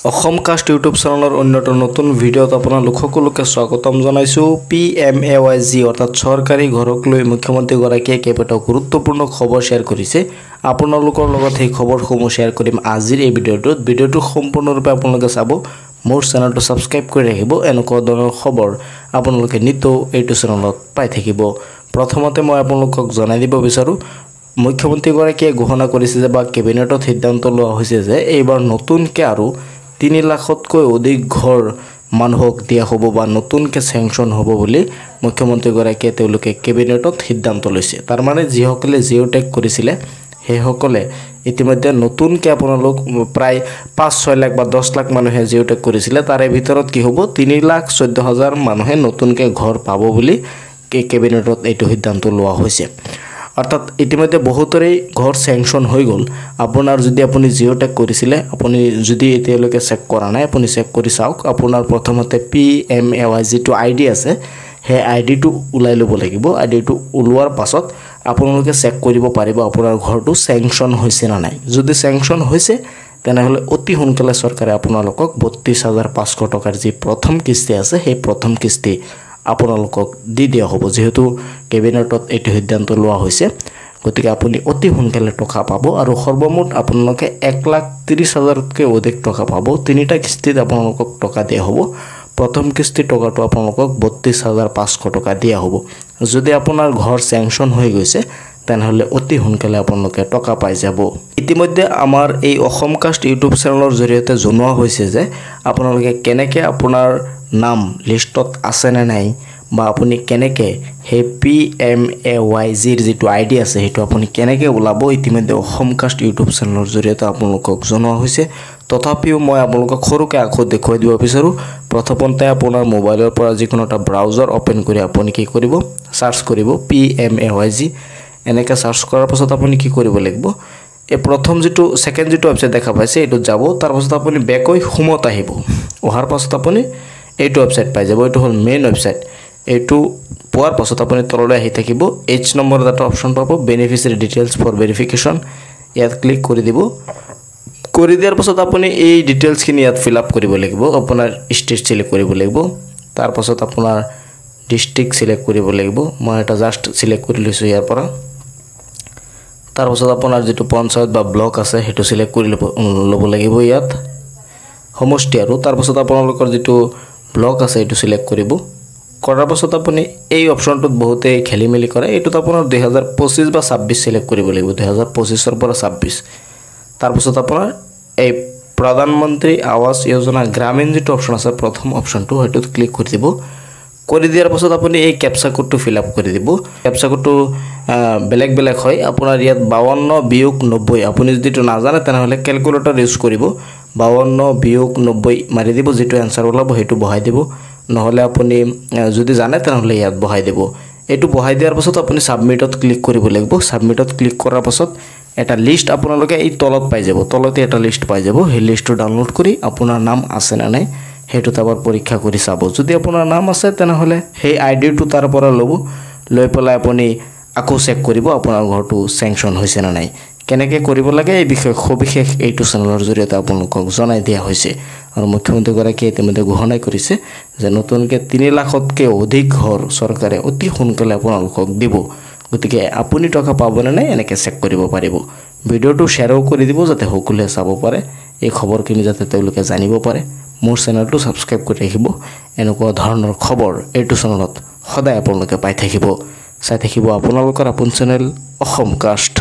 Assam caste YouTube চেনেলৰ অন্যতম নতুন ভিডিঅ'ত আপোনালোক সকলোকে স্বাগতম জনাইছোঁ। PMAYG অৰ্থাৎ চৰকাৰী ঘৰক লৈ মুখ্যমন্ত্ৰীগৰাকীয়ে কেইবাটাও গুৰুত্বপূৰ্ণ খবৰ শ্বেয়াৰ কৰিছে। আপোনালোকৰ লগত সেই খবৰসমূহ শ্বেয়াৰ কৰিম আজিৰ এই ভিডিঅ'টোত। ভিডিঅ'টো সম্পূৰ্ণৰূপে আপোনালোকে চাব, মোৰ চেনেলটো ছাবস্ক্ৰাইব কৰি ৰাখিব। এনেকুৱা ধৰণৰ খবৰ আপোনালোকে নিতৌ এইটো চেনেলত পাই থাকিব। প্ৰথমতে মই আপোনালোকক জনাই দিব বিচাৰোঁ, মুখ্যমন্ত্ৰীগৰাকীয়ে ঘোষণা কৰিছে যে বা কেবিনেটত সিদ্ধান্ত লোৱা হৈছে যে এইবাৰ নতুনকৈ আৰু 3 লাখতকৈ অধিক ঘৰ মানুহক দিয়া হ'ব বা নতুনকৈ চেংচন হ'ব বুলি মুখ্যমন্ত্ৰীগৰাকীয়ে তেওঁলোকে কেবিনেটত সিদ্ধান্ত লৈছে। তাৰ মানে যিসকলে জিঅ'টেক কৰিছিলে সেইসকলে ইতিমধ্যে নতুনকৈ আপোনালোক প্ৰায় 5-6 লাখ বা 10 লাখ মানুহে জিঅ'টেক কৰিছিলে, তাৰে ভিতৰত কি হ'ব 3,14,000 মানুহে নতুনকৈ ঘৰ পাব বুলি কেবিনেটত এইটো সিদ্ধান্ত লোৱা হৈছে। অৰ্থাৎ ইতিমধ্যে বহুতৰে ঘৰ চেংচন হৈ গ'ল। আপোনাৰ যদি আপুনি জিঅ'টেক কৰিছিলে, আপুনি যদি এতিয়ালৈকে চেক কৰা নাই, আপুনি চেক কৰি চাওক। আপোনাৰ প্ৰথমতে PMAY যিটো ID আছে সেই আইডিটো ওলাই ল'ব লাগিব। আইডিটো ওলোৱাৰ পাছত আপোনালোকে চেক কৰিব পাৰিব আপোনাৰ ঘৰটো চেংচন হৈছে নে নাই। যদি চেংচন হৈছে তেনেহ'লে অতি সোনকালে চৰকাৰে আপোনালোকক 32,500 টকাৰ যি প্ৰথম কিস্তি আছে সেই প্ৰথম কিস্তি আপোনালোকক দি দিয়া হ'ব। যেহেতু কেবিনেটত এইটো সিদ্ধান্ত লোৱা হৈছে, গতিকে আপুনি অতি সোনকালে টকা পাব আৰু সৰ্বমুঠ আপোনালোকে 1,30,000তকৈ অধিক টকা পাব। 3টা কিস্তিত আপোনালোকক টকা দিয়া হ'ব। প্ৰথম কিস্তিৰ টকাটো আপোনালোকক 32,500 টকা দিয়া হ'ব। যদি আপোনাৰ ঘৰ চেংচন হৈ গৈছে তেনেহ'লে অতি সোনকালে আপোনালোকে টকা পাই যাব। ইতিমধ্যে আমাৰ এই অসম কাষ্ট ইউটিউব চেনেলৰ জৰিয়তে জনোৱা হৈছে যে আপোনালোকে কেনেকৈ আপোনাৰ নাম লিষ্টত আছে নে নাই বা আপুনি কেনেকৈ সেই PMAYGৰ যিটো ID আছে সেইটো আপুনি কেনেকৈ ওলাব, ইতিমধ্যে অসম কাষ্ট ইউটিউব চেনেলৰ জৰিয়তে আপোনালোকক জনোৱা হৈছে। তথাপিও মই আপোনালোকক সৰুকৈ আকৌ দেখুৱাই দিব বিচাৰোঁ। প্ৰথমতে আপোনাৰ মোবাইলৰ পৰা যিকোনো এটা ব্ৰাউজাৰ অ'পেন কৰি আপুনি কি কৰিব, চাৰ্চ কৰিব PMAYG। এনেকৈ চাৰ্চ কৰাৰ পাছত আপুনি কি কৰিব লাগিব, এই প্ৰথম ছেকেণ্ড যিটো ৱেবছাইট দেখা পাইছে এইটোত যাব। তাৰপাছত আপুনি বেক হৈ হোমত আহিব। অহাৰ পাছত আপুনি এইটো ৱেবছাইট পাই যাব। এইটো হ'ল মেইন ৱেবছাইট। এইটো পোৱাৰ পাছত আপুনি তললৈ আহি থাকিব, H নম্বৰত এটা অপশ্যন পাব, বেনিফিচিয়াৰী ডিটেইলছ ফৰ ভেৰিফিকেশ্যন। ইয়াত ক্লিক কৰি দিব। কৰি দিয়াৰ পাছত আপুনি এই ডিটেইলছখিনি ইয়াত ফিল আপ কৰিব লাগিব। আপোনাৰ ষ্টেট চিলেক্ট কৰিব লাগিব। তাৰপাছত আপোনাৰ ডিষ্ট্ৰিক্ট চিলেক্ট কৰিব লাগিব। মই এটা জাষ্ট চিলেক্ট কৰি লৈছোঁ ইয়াৰ পৰা। তাৰপাছত আপোনাৰ যিটো পঞ্চায়ত বা ব্লক আছে সেইটো চিলেক্ট কৰি ল'ব লাগিব ইয়াত, সমষ্টি আৰু। তাৰপাছত আপোনালোকৰ যিটো ব্লক আছে এইটো চিলেক্ট কৰিব। কৰাৰ পাছত আপুনি এই অপশ্যনটোত বহুতেই খেলি মেলি কৰে। এইটোত আপোনাৰ 2025 বা 26 চিলেক্ট কৰিব লাগিব, 2025ৰ পৰা 26। তাৰপাছত আপোনাৰ এই প্ৰধানমন্ত্ৰী আৱাস যোজনা গ্ৰামীণ যিটো অপশ্যন আছে প্ৰথম অপশ্যনটো সেইটোত ক্লিক কৰি দিব। কৰি দিয়াৰ পাছত আপুনি এই কেপচা কোডটো ফিল আপ কৰি দিব। কেপচা কোডটো বেলেগ বেলেগ হয়। আপোনাৰ ইয়াত 52-90, আপুনি যদি এইটো নাজানে তেনেহ'লে কেলকুলেটৰ ইউজ কৰিব। 52-90 মাৰি দিব, যিটো এনচাৰ ওলাব সেইটো বহাই দিব। নহ'লে আপুনি যদি জানে তেনেহ'লে ইয়াত বহাই দিব। এইটো বহাই দিয়াৰ পাছত আপুনি ছাবমিটত ক্লিক কৰিব লাগিব। ছাবমিটত ক্লিক কৰাৰ পাছত এটা লিষ্ট আপোনালোকে এই তলত পাই যাব। তলতে এটা লিষ্ট পাই যাব। সেই লিষ্টটো ডাউনলোড কৰি আপোনাৰ নাম আছে নে নাই সেইটোত এবাৰ পৰীক্ষা কৰি চাব। যদি আপোনাৰ নাম আছে তেনেহ'লে সেই আইডিটো তাৰ পৰা ল'ব। লৈ পেলাই আপুনি আকৌ চেক কৰিব আপোনাৰ ঘৰটো চেংচন হৈছে নে নাই। কেনেকৈ কৰিব লাগে এই বিষয়ে সবিশেষ এইটো চেনেলৰ জৰিয়তে আপোনালোকক জনাই দিয়া হৈছে। আৰু মুখ্যমন্ত্ৰীগৰাকীয়ে ইতিমধ্যে ঘোষণা কৰিছে যে নতুনকৈ 3 লাখতকৈ অধিক ঘৰ চৰকাৰে অতি সোনকালে আপোনালোকক দিব। গতিকে আপুনি টকা পাবনে নাই এনেকৈ চেক কৰিব পাৰিব। ভিডিঅ'টো শ্বেয়াৰো কৰি দিব যাতে সকলোৱে চাব পাৰে, এই খবৰখিনি যাতে তেওঁলোকে জানিব পাৰে। মোৰ চেনেলটো ছাবস্ক্ৰাইব কৰি ৰাখিব। এনেকুৱা ধৰণৰ খবৰ এইটো চেনেলত সদায় আপোনালোকে পাই থাকিব। চাই থাকিব আপোনালোকৰ আপোন চেনেল অসম কাষ্ট।